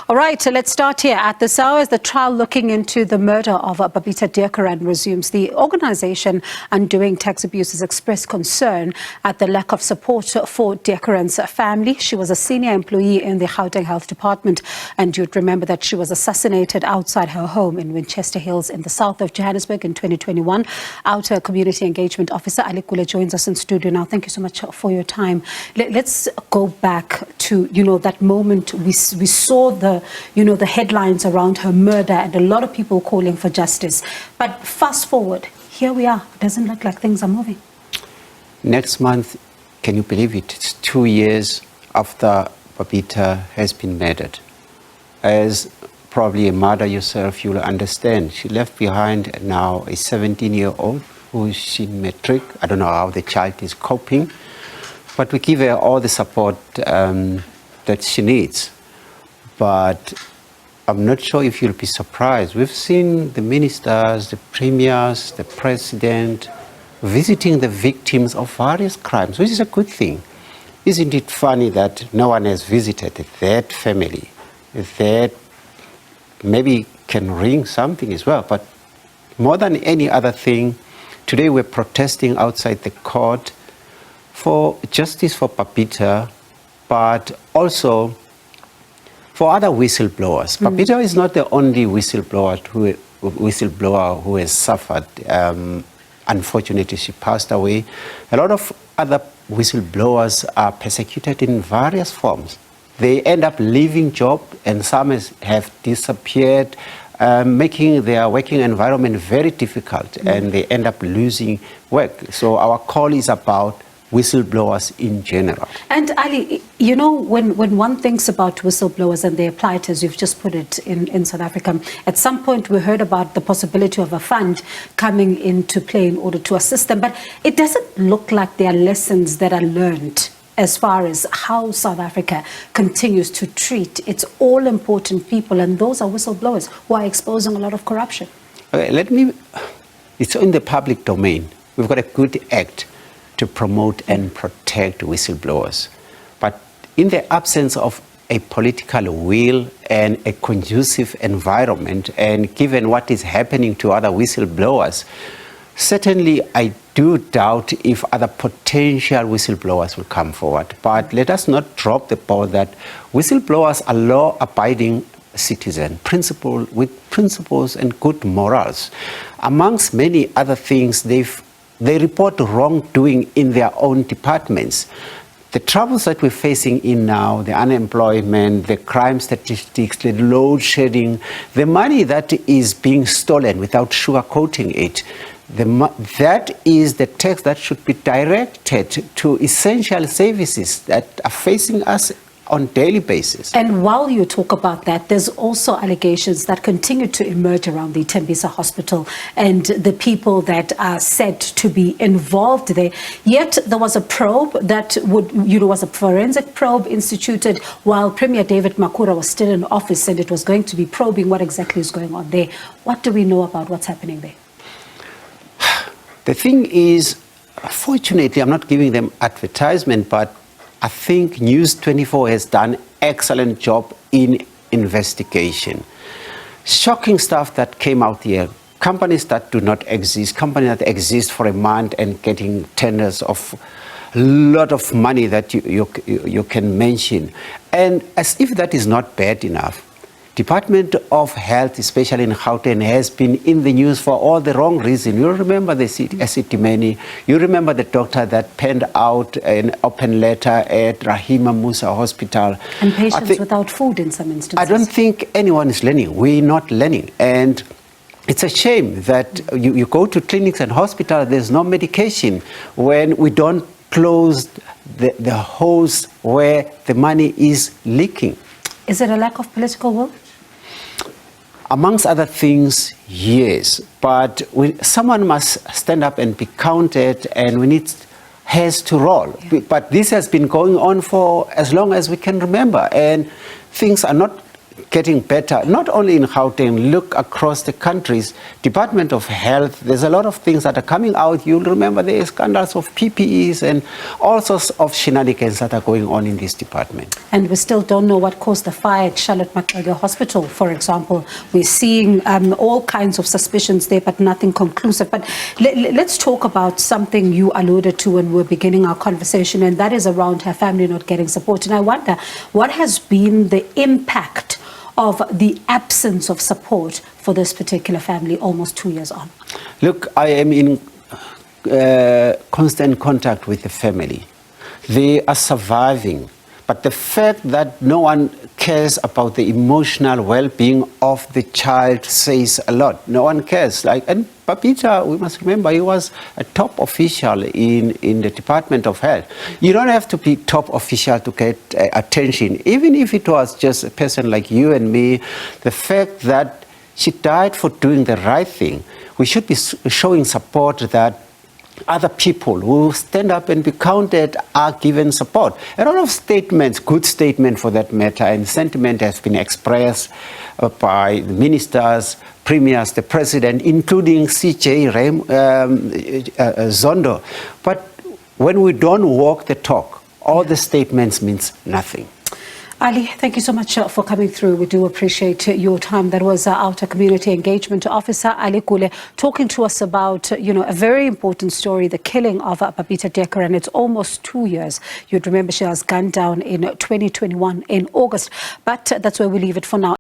All right, so let's start here. At this hour, as the trial looking into the murder of Babita Deokoran resumes, the organization Undoing Tax Abuse has expressed concern at the lack of support for Deokoran's family. She was a senior employee in the Gauteng Health Department, and you'd remember that she was assassinated outside her home in Winchester Hills in the South of Johannesburg in 2021. OUTA Community Engagement Officer Gule joins us in studio now. Thank you so much for your time. Let's go back to, that moment we saw the headlines around her murder and a lot of people calling for justice. But fast forward, here we are. It doesn't look like things are moving. Next month, can you believe it? It's 2 years after Babita has been murdered. As probably a mother yourself, you'll understand. She left behind now a 17-year-old who is in matric. I don't know how the child is coping, but we give her all the support that she needs. But I'm not sure if you'll be surprised. We've seen the ministers, the premiers, the president visiting the victims of various crimes, which is a good thing. Isn't it funny that no one has visited that family? That maybe can ring something as well. But more than any other thing, today we're protesting outside the court for justice for Babita, but also for other whistleblowers. Babita is not the only whistleblower who has suffered. Unfortunately, she passed away. A lot of other whistleblowers are persecuted in various forms. They end up leaving job, and some have disappeared, making their working environment very difficult, and they end up losing work. So our call is about whistleblowers in general. And Ali, when one thinks about whistleblowers and their plight, as you've just put it in South Africa, at some point we heard about the possibility of a fund coming into play in order to assist them, but it doesn't look like there are lessons that are learned as far as how South Africa continues to treat its all-important people, and those are whistleblowers who are exposing a lot of corruption. Okay, it's in the public domain. We've got a good act to promote and protect whistleblowers. But in the absence of a political will and a conducive environment, and given what is happening to other whistleblowers, certainly I do doubt if other potential whistleblowers will come forward. But let us not drop the ball that whistleblowers are law-abiding citizens, with principles and good morals. Amongst many other things, they report wrongdoing in their own departments. The troubles that we're facing in now, the unemployment, the crime statistics, the load shedding, the money that is being stolen without sugarcoating it, that is the tax that should be directed to essential services that are facing us on a daily basis. And while you talk about that, there's also allegations that continue to emerge around the Tembisa Hospital and the people that are said to be involved there. Yet there was a probe that was a forensic probe instituted while Premier David Makhura was still in office, and it was going to be probing what exactly is going on there. What do we know about what's happening there? The thing is, fortunately, I'm not giving them advertisement, but I think News 24 has done an excellent job in investigation. Shocking stuff that came out here. Companies that do not exist, companies that exist for a month and getting tenders of a lot of money that you can mention. And as if that is not bad enough, Department of Health, especially in Gauteng, has been in the news for all the wrong reasons. You remember the acid-many. You remember the doctor that penned out an open letter at Rahima Musa Hospital. And patients without food in some instances. I don't think anyone is learning. We're not learning. And it's a shame that you go to clinics and hospitals, there's no medication when we don't close the holes where the money is leaking. Is it a lack of political will? Amongst other things, yes. But someone must stand up and be counted, and we need heads to roll. But this has been going on for as long as we can remember, and things are not getting better, not only in Gauteng, look across the countries. Department of Health, there's a lot of things that are coming out. You'll remember there are scandals of PPEs and all sorts of shenanigans that are going on in this department. And we still don't know what caused the fire at Charlotte Maxeke Hospital, for example. We're seeing all kinds of suspicions there, but nothing conclusive. But let's talk about something you alluded to when we were beginning our conversation, and that is around her family not getting support. And I wonder, what has been the impact of the absence of support for this particular family almost 2 years on? Look, I am in constant contact with the family. They are surviving, but the fact that no one cares about the emotional well-being of the child says a lot. No one cares. And Babita, we must remember, he was a top official in the Department of Health. You don't have to be top official to get attention. Even if it was just a person like you and me, the fact that she died for doing the right thing, we should be showing support that other people who stand up and be counted are given support. A lot of statements, good statements for that matter, and sentiment has been expressed by the ministers, premiers, the president, including CJ Zondo. But when we don't walk the talk, all the statements means nothing. Ali, thank you so much for coming through. We do appreciate your time. That was OUTA Community Engagement Officer Ali Gule talking to us about, a very important story, the killing of Babita Deokoran. It's almost 2 years. You'd remember she was gunned down in 2021 in August. But that's where we leave it for now.